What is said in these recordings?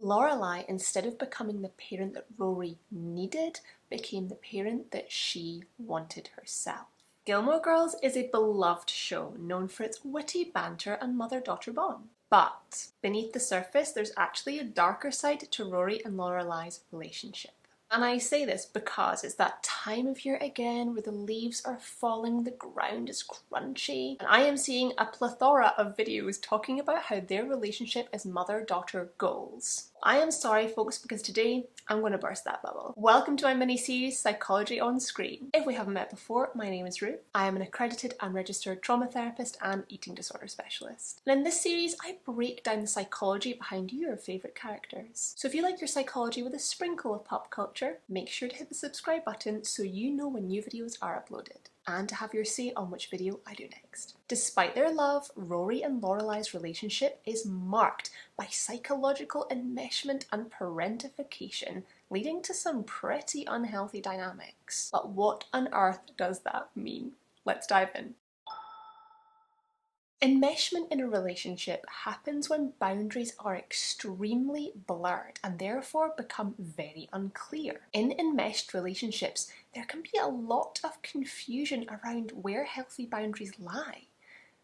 Lorelai, instead of becoming the parent that Rory needed, became the parent that she wanted herself. Gilmore Girls is a beloved show known for its witty banter and mother-daughter bond. But beneath the surface, there's actually a darker side to Rory and Lorelai's relationship. And I say this because it's that time of year again where the leaves are falling, the ground is crunchy, and I am seeing a plethora of videos talking about how their relationship is mother-daughter goals. I am sorry folks, because today I'm going to burst that bubble. Welcome to my mini-series Psychology on Screen. If we haven't met before, my name is Ruth. I am an accredited and registered trauma therapist and eating disorder specialist. And in this series I break down the psychology behind your favourite characters. So if you like your psychology with a sprinkle of pop culture, make sure to hit the subscribe button so you know when new videos are uploaded, and to have your say on which video I do next. Despite their love, Rory and Lorelai's relationship is marked by psychological enmeshment and parentification, leading to some pretty unhealthy dynamics. But what on earth does that mean? Let's dive in. Enmeshment in a relationship happens when boundaries are extremely blurred and therefore become very unclear. In enmeshed relationships, there can be a lot of confusion around where healthy boundaries lie,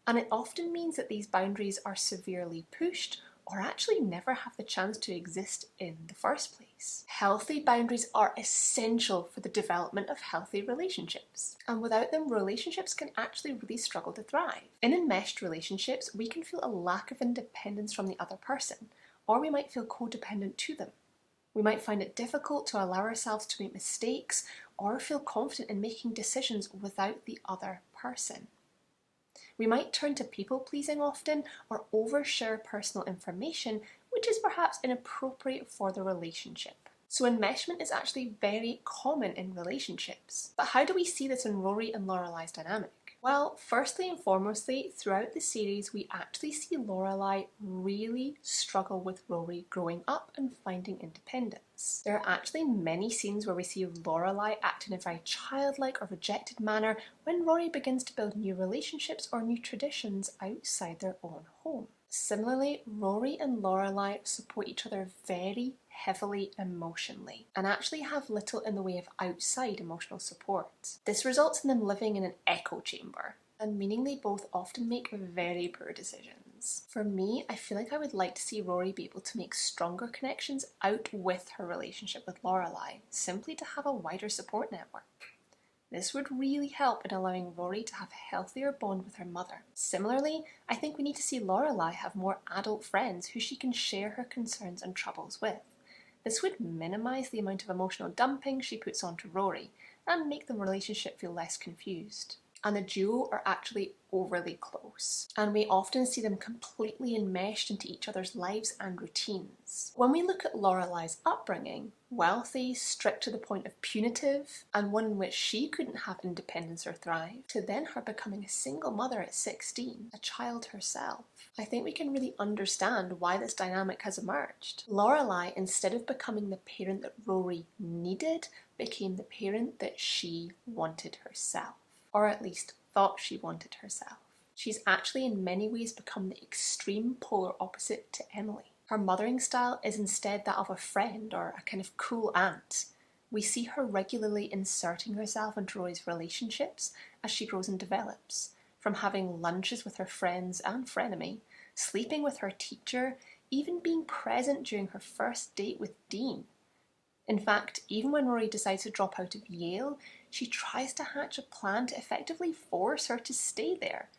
and it often means that these boundaries are severely pushed or actually never have the chance to exist in the first place. Healthy boundaries are essential for the development of healthy relationships, and without them, relationships can actually really struggle to thrive. In enmeshed relationships, we can feel a lack of independence from the other person, or we might feel codependent to them. We might find it difficult to allow ourselves to make mistakes or feel confident in making decisions without the other person. We might turn to people-pleasing often or overshare personal information, which is perhaps inappropriate for the relationship. So enmeshment is actually very common in relationships. But how do we see this in Rory and Lorelai's dynamic? Well, firstly and foremostly, throughout the series we actually see Lorelai really struggle with Rory growing up and finding independence. There are actually many scenes where we see Lorelai act in a very childlike or rejected manner when Rory begins to build new relationships or new traditions outside their own home. Similarly, Rory and Lorelai support each other very heavily emotionally and actually have little in the way of outside emotional support. This results in them living in an echo chamber, and meaning they both often make very poor decisions. For me, I feel like I would like to see Rory be able to make stronger connections out with her relationship with Lorelai, simply to have a wider support network. This would really help in allowing Rory to have a healthier bond with her mother. Similarly, I think we need to see Lorelai have more adult friends who she can share her concerns and troubles with. This would minimise the amount of emotional dumping she puts onto Rory and make the relationship feel less confused. And the duo are actually overly close, and we often see them completely enmeshed into each other's lives and routines. When we look at Lorelai's upbringing, wealthy, strict to the point of punitive, and one in which she couldn't have independence or thrive, to then her becoming a single mother at 16, a child herself, I think we can really understand why this dynamic has emerged. Lorelai, instead of becoming the parent that Rory needed, became the parent that she wanted herself. Or at least thought she wanted herself. She's actually in many ways become the extreme polar opposite to Emily. Her mothering style is instead that of a friend or a kind of cool aunt. We see her regularly inserting herself into Rory's relationships as she grows and develops, from having lunches with her friends and frenemy, sleeping with her teacher, even being present during her first date with Dean. In fact, even when Rory decides to drop out of Yale, she tries to hatch a plan to effectively force her to stay there,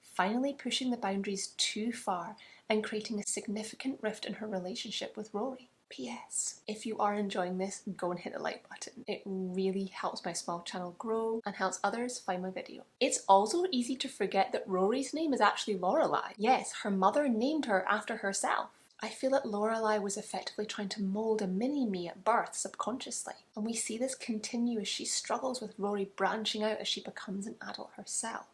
finally pushing the boundaries too far and creating a significant rift in her relationship with Rory. P.S. If you are enjoying this, go and hit the like button. It really helps my small channel grow and helps others find my video. It's also easy to forget that Rory's name is actually Lorelai. Yes, her mother named her after herself. I feel that Lorelai was effectively trying to mould a mini-me at birth subconsciously, and we see this continue as she struggles with Rory branching out as she becomes an adult herself.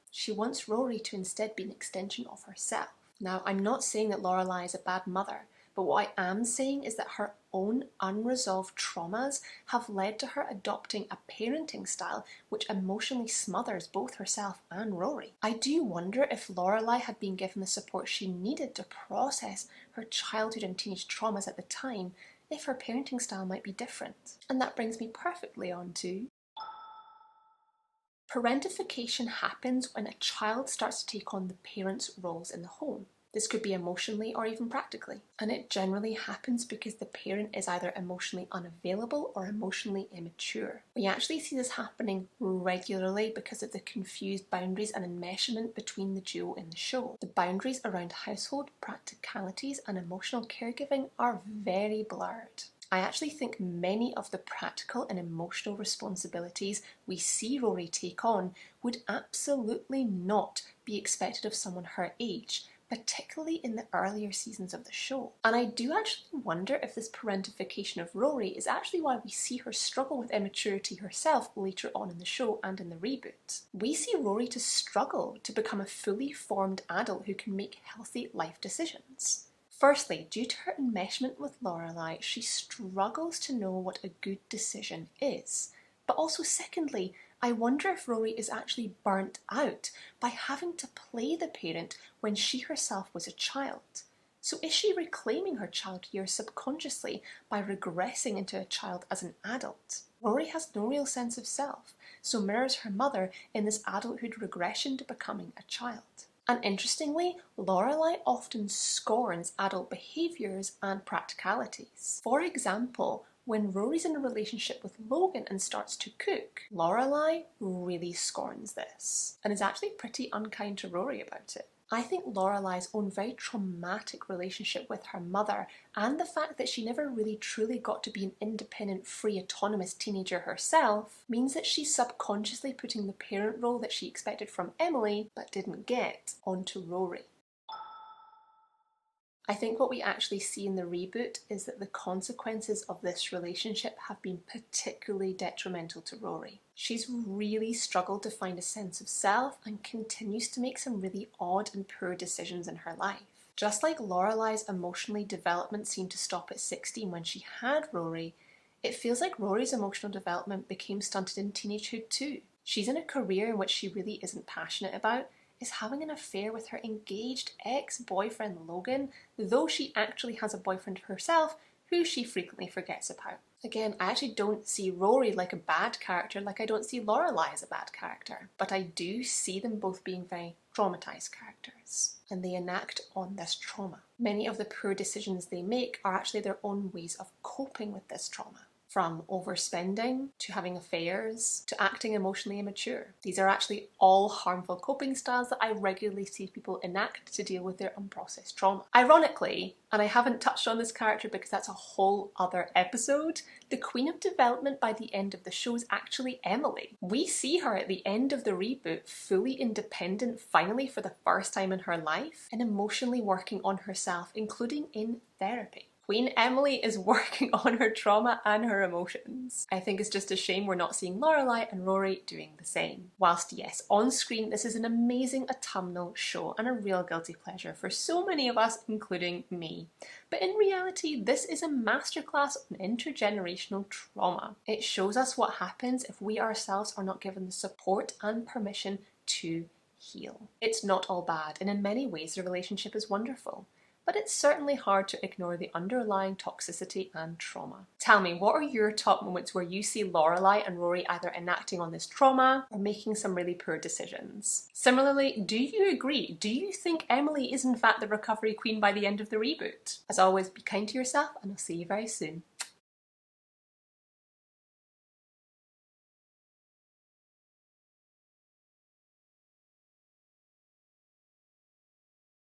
She wants Rory to instead be an extension of herself. Now, I'm not saying that Lorelai is a bad mother, But what I am saying is that her own unresolved traumas have led to her adopting a parenting style which emotionally smothers both herself and Rory. I do wonder if Lorelai had been given the support she needed to process her childhood and teenage traumas at the time, if her parenting style might be different. And that brings me perfectly on to parentification happens when a child starts to take on the parent's roles in the home. This could be emotionally or even practically. And it generally happens because the parent is either emotionally unavailable or emotionally immature. We actually see this happening regularly because of the confused boundaries and enmeshment between the duo in the show. The boundaries around household practicalities and emotional caregiving are very blurred. I actually think many of the practical and emotional responsibilities we see Rory take on would absolutely not be expected of someone her age, particularly in the earlier seasons of the show. And I do actually wonder if this parentification of Rory is actually why we see her struggle with immaturity herself later on in the show and in the reboot. We see Rory to struggle to become a fully formed adult who can make healthy life decisions. Firstly, due to her enmeshment with Lorelai, she struggles to know what a good decision is. But also secondly, I wonder if Rory is actually burnt out by having to play the parent when she herself was a child. So is she reclaiming her child years subconsciously by regressing into a child as an adult? Rory has no real sense of self, so mirrors her mother in this adulthood regression to becoming a child. And interestingly, Lorelai often scorns adult behaviours and practicalities. For example, when Rory's in a relationship with Logan and starts to cook, Lorelai really scorns this and is actually pretty unkind to Rory about it. I think Lorelai's own very traumatic relationship with her mother and the fact that she never really truly got to be an independent, free, autonomous teenager herself means that she's subconsciously putting the parent role that she expected from Emily but didn't get onto Rory. I think what we actually see in the reboot is that the consequences of this relationship have been particularly detrimental to Rory. She's really struggled to find a sense of self and continues to make some really odd and poor decisions in her life. Just like Lorelai's emotionally development seemed to stop at 16 when she had Rory, it feels like Rory's emotional development became stunted in teenagehood too. She's in a career in which she really isn't passionate about, is having an affair with her engaged ex-boyfriend Logan, though she actually has a boyfriend herself who she frequently forgets about. Again, I actually don't see Rory like a bad character like I don't see Lorelai as a bad character, but I do see them both being very traumatized characters, and they enact on this trauma. Many of the poor decisions they make are actually their own ways of coping with this trauma. From overspending, to having affairs, to acting emotionally immature. These are actually all harmful coping styles that I regularly see people enact to deal with their unprocessed trauma. Ironically, and I haven't touched on this character because that's a whole other episode, the queen of development by the end of the show is actually Emily. We see her at the end of the reboot fully independent finally for the first time in her life and emotionally working on herself, including in therapy. Queen Emily is working on her trauma and her emotions. I think it's just a shame we're not seeing Lorelai and Rory doing the same. Whilst yes, on screen this is an amazing autumnal show and a real guilty pleasure for so many of us, including me. But in reality, this is a masterclass on intergenerational trauma. It shows us what happens if we ourselves are not given the support and permission to heal. It's not all bad, and in many ways the relationship is wonderful. But it's certainly hard to ignore the underlying toxicity and trauma. Tell me, what are your top moments where you see Lorelai and Rory either enacting on this trauma or making some really poor decisions? Similarly, do you agree? Do you think Emily is in fact the recovery queen by the end of the reboot? As always, be kind to yourself and I'll see you very soon.